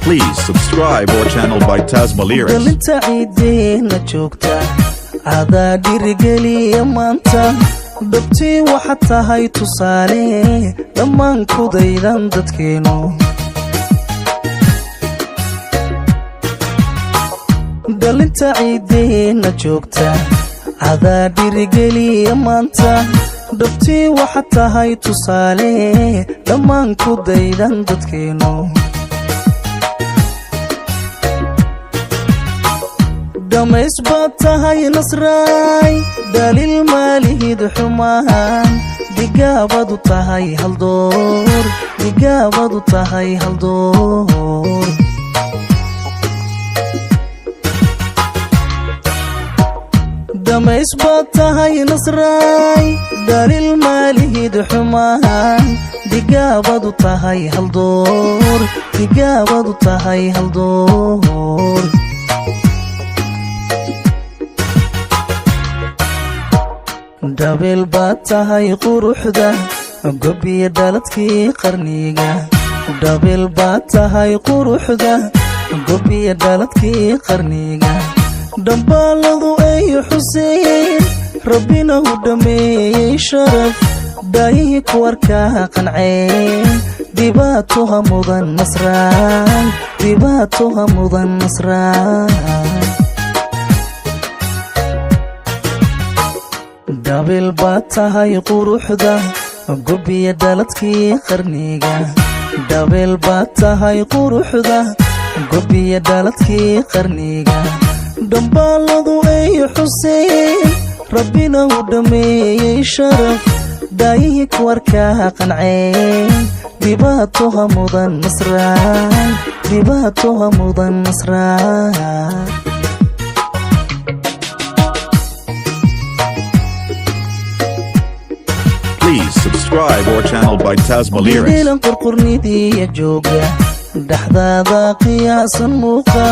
Please subscribe our channel by Tazma Lyrics. dalinta ciideena joogta adaa dhirigeliya maanta dhabtii waxaad tahay tusaale dhammaan kudaydan dadkeenu dalinta ciideena joogta adaa dhirigeliya maanta dhabtii waxaad tahay tusaale dhammaan kudaydan dadkeenu damays baad tahay nasraay daliil maalihid xumaan digaabadu tahay haldoor digaabadu tahay haldoor damays baad tahay nasraay daliil maalihid xumaan digaabadu tahay haldoor digaabadu tahay haldoor dabeel baad tahay quruxda gobiya dhaladkii qarniga dabeel baad tahay quruxda gobiya dhaladkii qarniga dambaaladu ay xuseen rabbina u dhameeyey sharaf daayihii kuwarkaa qanceen dhibaatoha mudan nasraan dhibaatoha mudan nasraan dabeel baad tahay quruxda gobiya dhaladkii qarniga dabeel baad tahay quruxda gobiya dhaladkii qarniga dambaaladu ay xuseen rabbina u dhameeyey sharaf daayihii kuwarkaa qanceen dhibaatoha mudan nasraan dhibaatoha mudan nasraan Please subscribe our channel by Tazma Lyrics. dilan qurqurnidiya jooga dhaxdaada qiyaasan muuqa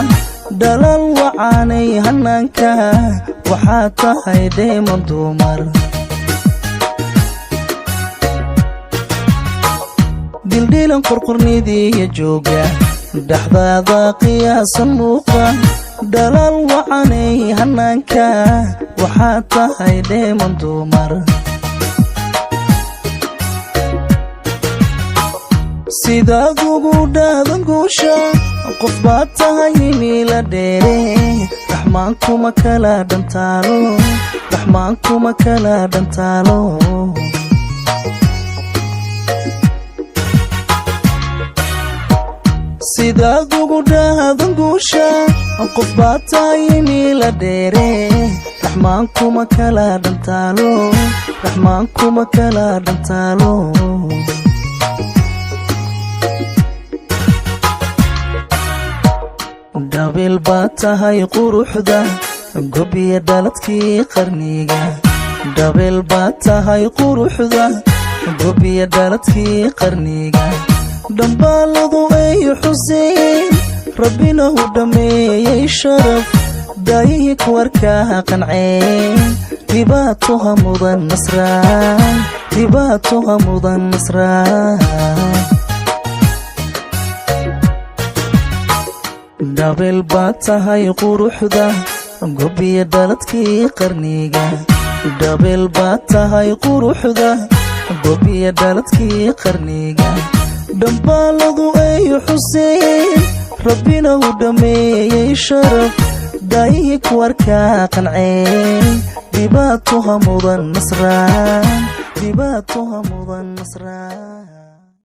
dhalal wacaanay hanaanka waxaad tahay dheeman dumar dildhilan qurqurnidiya jooga dhaxdaada qiyaasan muuqa dhalal wacaanay hanaanka waxaad tahay dheeman dumar sidaad ugu dhaadan guusha qof baad tahay mila dheere raxmaankuma kala dhantaalo raxmaankuma kala dhantaalo sidaad ugu dhaadan guusha qof baad tahay mila dheere raxmaankuma kala dhantaalo raxmaankuma kala dhantaalo dabeel baad tahay quruxda gobiya dhaladkii qarniga dabeel baad tahay quruxda gobiya dhaladkii qarniga dambaaladu ay xuseen rabbina u dhameeyey sharaf daayihii kuwarkaa qanceen dhibaatoha mudan nasraan dhibaatoha mudan nasraan dabeel baad tahay quruxda gobiya dhaladkii qarniga dabeel baad tahay quruxda gobiya dhaladkii qarniga dambaaladu ay xuseen rabbina u dhameeyey sharaf daayihii kuwarkaa qanceen dhibaatoha mudan nasraan dhibaatoha mudan nasraan